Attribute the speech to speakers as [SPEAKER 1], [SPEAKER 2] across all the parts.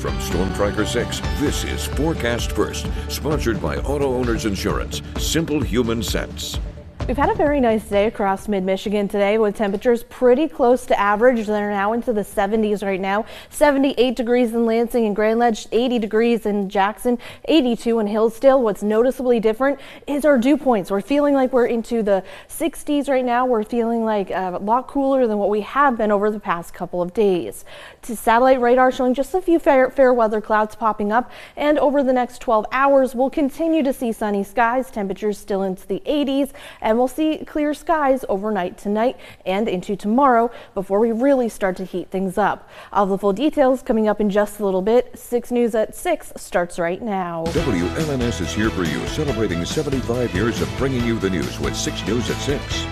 [SPEAKER 1] From Storm Tracker 6, this is Forecast First, sponsored by Auto Owners Insurance. Simple human sense.
[SPEAKER 2] We've had a very nice day across mid-Michigan today with temperatures pretty close to average. They're now into the 70s right now. 78 degrees in Lansing and Grand Ledge, 80 degrees in Jackson, 82 in Hillsdale. What's noticeably different is our dew points. We're feeling like we're into the 60s right now. We're feeling like a lot cooler than what we have been over the past couple of days. Satellite radar showing just a few fair weather clouds popping up, and over the next 12 hours we'll continue to see sunny skies, temperatures still into the 80s, and we'll see clear skies overnight tonight and into tomorrow before we really start to heat things up. All the full details coming up in just a little bit. 6 News at 6 starts right now.
[SPEAKER 1] WLNS is here for you, celebrating 75 years of bringing you the news with 6 News at 6.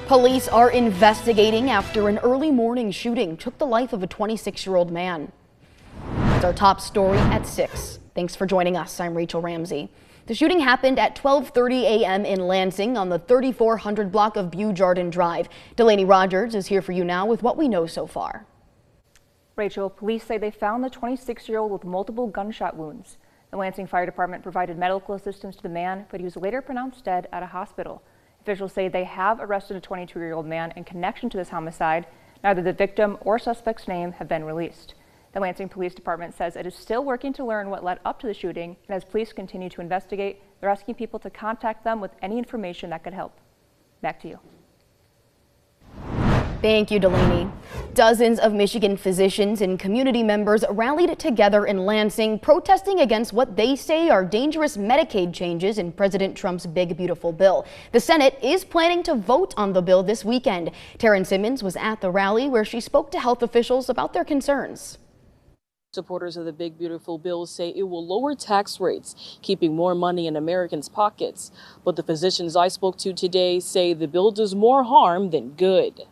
[SPEAKER 3] Police are investigating after an early morning shooting took the life of a 26-year-old man. It's our top story at 6. Thanks for joining us. I'm Rachel Ramsey. The shooting happened at 12:30 a.m. in Lansing on the 3400 block of Bujardin Drive. Delaney Rogers is here for you now with what we know so far.
[SPEAKER 4] Rachel, police say they found the 26-year-old with multiple gunshot wounds. The Lansing Fire Department provided medical assistance to the man, but he was later pronounced dead at a hospital. Officials say they have arrested a 22-year-old man in connection to this homicide. Neither the victim or suspect's name have been released. The Lansing Police Department says it is still working to learn what led up to the shooting, and as police continue to investigate, they're asking people to contact them with any information that could help. Back to you.
[SPEAKER 3] Thank you, Delaney. Dozens of Michigan physicians and community members rallied together in Lansing, protesting against what they say are dangerous Medicaid changes in President Trump's big, beautiful bill. The Senate is planning to vote on the bill this weekend. Taryn Simmons was at the rally where she spoke to health officials about their concerns.
[SPEAKER 5] Supporters of the big, beautiful bill say it will lower tax rates, keeping more money in Americans' pockets. But the physicians I spoke to today say the bill does more harm than good.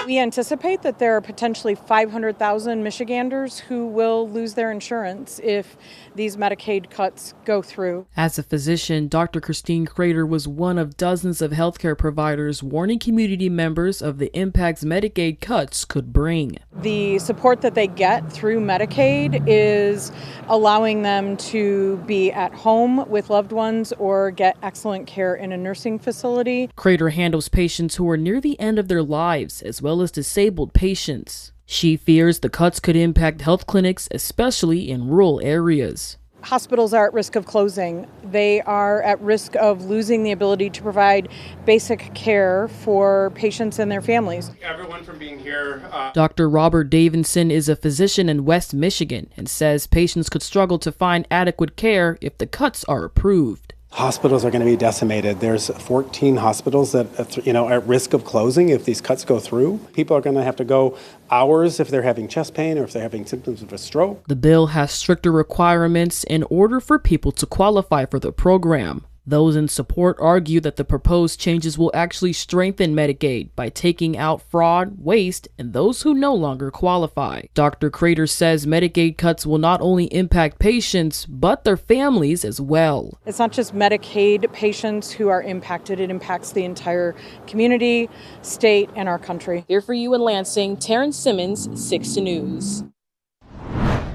[SPEAKER 6] We anticipate that there are potentially 500,000 Michiganders who will lose their insurance if these Medicaid cuts go through.
[SPEAKER 7] As a physician, Dr. Christine Crater was one of dozens of healthcare providers warning community members of the impacts Medicaid cuts could bring.
[SPEAKER 6] The support that they get through Medicaid is allowing them to be at home with loved ones or get excellent care in a nursing facility.
[SPEAKER 7] Crater handles patients who are near the end of their lives, as well as disabled patients. She fears the cuts could impact health clinics, especially in rural areas.
[SPEAKER 6] Hospitals are at risk of closing. They are at risk of losing the ability to provide basic care for patients and their families.
[SPEAKER 8] Everyone from being here.
[SPEAKER 7] Dr. Robert Davidson is a physician in West Michigan and says patients could struggle to find adequate care if the cuts are approved.
[SPEAKER 9] Hospitals are going to be decimated. There's 14 hospitals that are at risk of closing if these cuts go through. People are going to have to go hours if they're having chest pain or if they're having symptoms of a stroke.
[SPEAKER 7] The bill has stricter requirements in order for people to qualify for the program. Those in support argue that the proposed changes will actually strengthen Medicaid by taking out fraud, waste, and those who no longer qualify. Dr. Crater says Medicaid cuts will not only impact patients, but their families as well.
[SPEAKER 6] It's not just Medicaid patients who are impacted, it impacts the entire community, state, and our country.
[SPEAKER 5] Here for you in Lansing, Taryn Simmons, 6 News.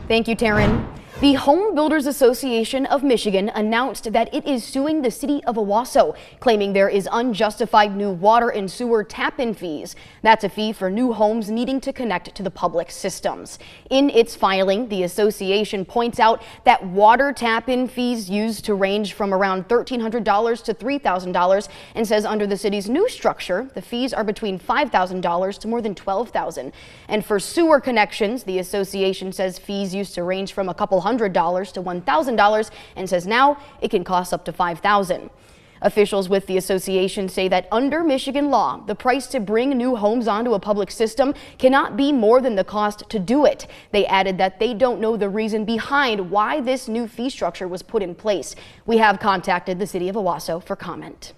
[SPEAKER 3] Thank you, Taryn. The Home Builders Association of Michigan announced that it is suing the city of Owasso, claiming there is unjustified new water and sewer tap-in fees. That's a fee for new homes needing to connect to the public systems. In its filing, the association points out that water tap-in fees used to range from around $1,300 to $3,000 and says under the city's new structure, the fees are between $5,000 to more than $12,000. And for sewer connections, the association says fees used to range from a couple $100 to $1,000 and says now it can cost up to $5,000. Officials with the association say that under Michigan law, the price to bring new homes onto a public system cannot be more than the cost to do it. They added that they don't know the reason behind why this new fee structure was put in place. We have contacted the city of Owasso for comment.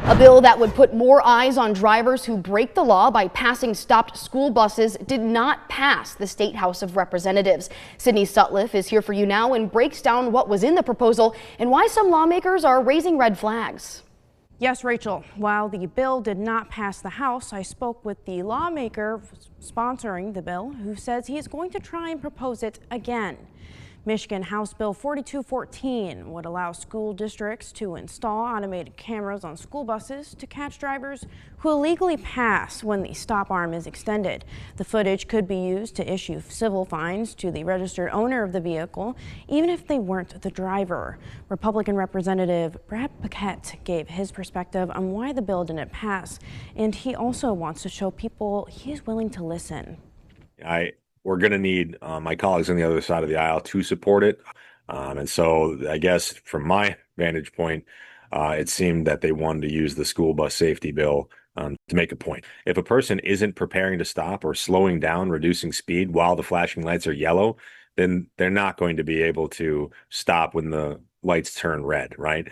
[SPEAKER 3] A bill that would put more eyes on drivers who break the law by passing stopped school buses did not pass the State House of Representatives. Sydney Sutliff is here for you now and breaks down what was in the proposal and why some lawmakers are raising red flags.
[SPEAKER 8] Yes, Rachel. While the bill did not pass the House, I spoke with the lawmaker sponsoring the bill who says he is going to try and propose it again. Michigan House Bill 4214 would allow school districts to install automated cameras on school buses to catch drivers who illegally pass when the stop arm is extended. The footage could be used to issue civil fines to the registered owner of the vehicle, even if they weren't the driver. Republican Representative Brad Paquette gave his perspective on why the bill didn't pass, and he also wants to show people he is willing to listen.
[SPEAKER 10] We're going to need my colleagues on the other side of the aisle to support it. And so I guess from my vantage point, it seemed that they wanted to use the school bus safety bill to make a point. If a person isn't preparing to stop or slowing down, reducing speed while the flashing lights are yellow, then they're not going to be able to stop when the lights turn red, right?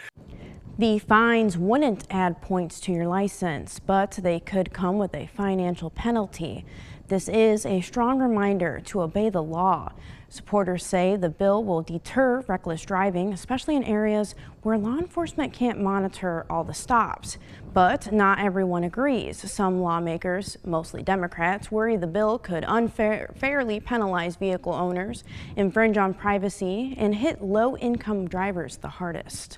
[SPEAKER 8] The fines wouldn't add points to your license, but they could come with a financial penalty. This is a strong reminder to obey the law. Supporters say the bill will deter reckless driving, especially in areas where law enforcement can't monitor all the stops. But not everyone agrees. Some lawmakers, mostly Democrats, worry the bill could unfairly penalize vehicle owners, infringe on privacy, and hit low-income drivers the hardest.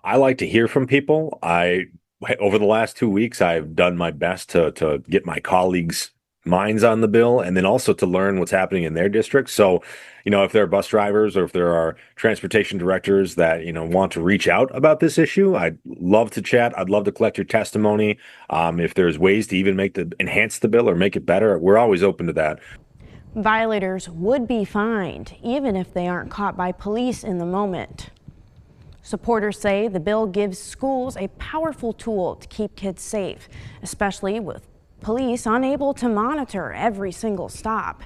[SPEAKER 10] I like to hear from people. Over the last 2 weeks, I've done my best to get my colleagues' minds on the bill and then also to learn what's happening in their districts. So, if there are bus drivers or if there are transportation directors that, want to reach out about this issue, I'd love to chat. I'd love to collect your testimony. If there's ways to even enhance the bill or make it better, we're always open to that.
[SPEAKER 8] Violators would be fined, even if they aren't caught by police in the moment. Supporters say the bill gives schools a powerful tool to keep kids safe, especially with police unable to monitor every single stop.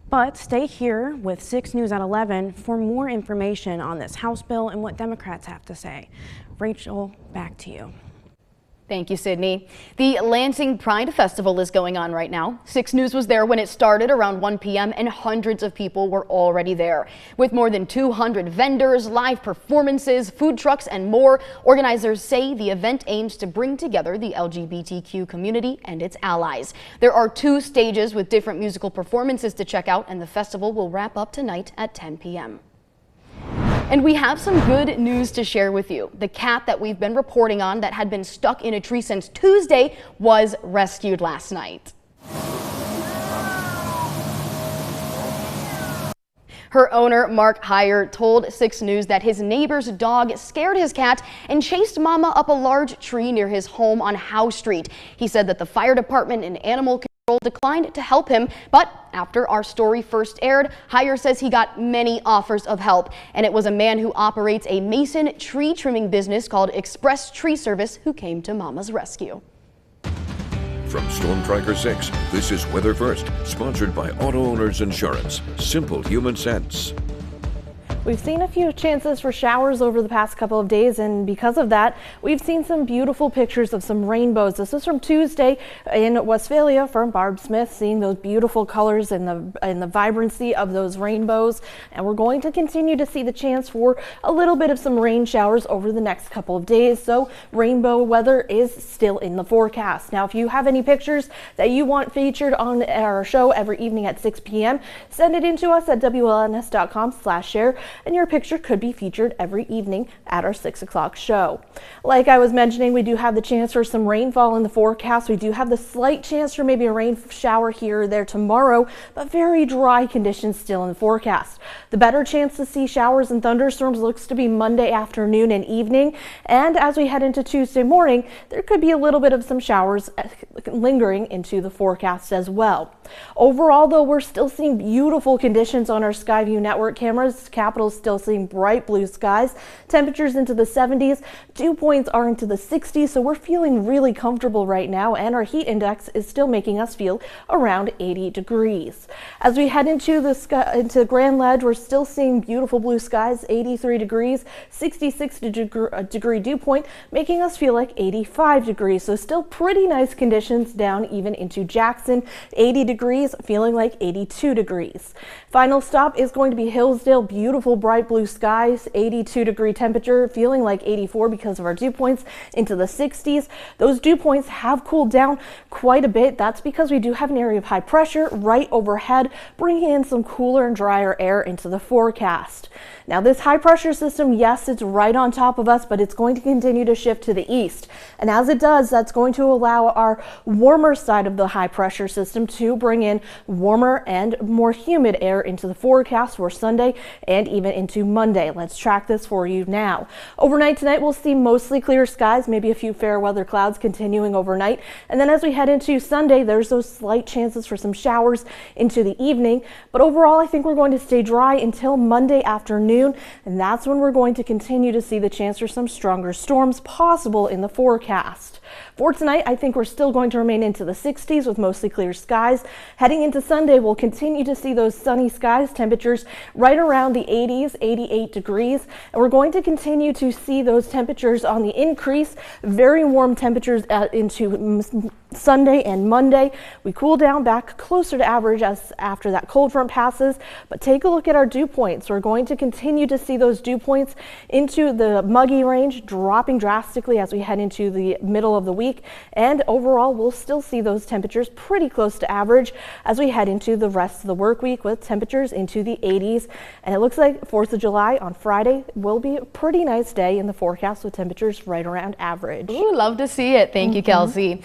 [SPEAKER 8] But stay here with 6 News at 11 for more information on this House bill and what Democrats have to say. Rachel, back to you.
[SPEAKER 3] Thank you, Sydney. The Lansing Pride Festival is going on right now. 6 News was there when it started around 1 p.m. and hundreds of people were already there. With more than 200 vendors, live performances, food trucks, and more, organizers say the event aims to bring together the LGBTQ community and its allies. There are 2 stages with different musical performances to check out, and the festival will wrap up tonight at 10 p.m. And we have some good news to share with you. The cat that we've been reporting on that had been stuck in a tree since Tuesday was rescued last night. Her owner, Mark Heyer, told 6 News that his neighbor's dog scared his cat and chased Mama up a large tree near his home on Howe Street. He said that the fire department and animal control declined to help him, but after our story first aired, Heyer says he got many offers of help, and it was a man who operates a Mason tree trimming business called Express Tree Service who came to Mama's rescue.
[SPEAKER 1] From Storm Tracker 6, this is Weather First, sponsored by Auto Owners Insurance. Simple human sense.
[SPEAKER 2] We've seen a few chances for showers over the past couple of days, and because of that, we've seen some beautiful pictures of some rainbows. This is from Tuesday in Westphalia from Barb Smith, seeing those beautiful colors and the vibrancy of those rainbows. And we're going to continue to see the chance for a little bit of some rain showers over the next couple of days. So rainbow weather is still in the forecast. Now, if you have any pictures that you want featured on our show every evening at 6 p.m., send it in to us at WLNS.com/share. And your picture could be featured every evening at our 6 o'clock show. Like I was mentioning, we do have the chance for some rainfall in the forecast. We do have the slight chance for maybe a rain shower here or there tomorrow, but very dry conditions still in the forecast. The better chance to see showers and thunderstorms looks to be Monday afternoon and evening. And as we head into Tuesday morning, there could be a little bit of some showers lingering into the forecast as well. Overall, though, we're still seeing beautiful conditions on our Skyview network cameras. Capital still seeing bright blue skies, temperatures into the 70s, dew points are into the 60s, so we're feeling really comfortable right now, and our heat index is still making us feel around 80 degrees. As we head into into Grand Ledge, we're still seeing beautiful blue skies, 83 degrees, 66 degree dew point, making us feel like 85 degrees, so still pretty nice conditions down even into Jackson, 80 degrees degrees, feeling like 82 degrees. Final stop is going to be Hillsdale. Beautiful bright blue skies, 82-degree temperature, feeling like 84 because of our dew points into the 60s. Those dew points have cooled down quite a bit. That's because we do have an area of high pressure right overhead, bringing in some cooler and drier air into the forecast. Now this high pressure system, yes, it's right on top of us, but it's going to continue to shift to the east. And as it does, that's going to allow our warmer side of the high pressure system to bring in warmer and more humid air into the forecast for Sunday and even into Monday. Let's track this for you now. Overnight tonight, we'll see mostly clear skies, maybe a few fair weather clouds continuing overnight. And then as we head into Sunday, there's those slight chances for some showers into the evening. But overall, I think we're going to stay dry until Monday afternoon. And that's when we're going to continue to see the chance for some stronger storms possible in the forecast. For tonight, I think we're still going to remain into the 60s with mostly clear skies. Heading into Sunday, we'll continue to see those sunny skies, temperatures right around the 80s, 88 degrees. And we're going to continue to see those temperatures on the increase, very warm temperatures into Sunday and Monday. We cool down back closer to average as after that cold front passes, but take a look at our dew points. We're going to continue to see those dew points into the muggy range, dropping drastically as we head into the middle of the week. And overall, we'll still see those temperatures pretty close to average as we head into the rest of the work week with temperatures into the 80s. And it looks like 4th of July on Friday will be a pretty nice day in the forecast with temperatures right around average.
[SPEAKER 3] Ooh, love to see it. Thank you, Kelsey.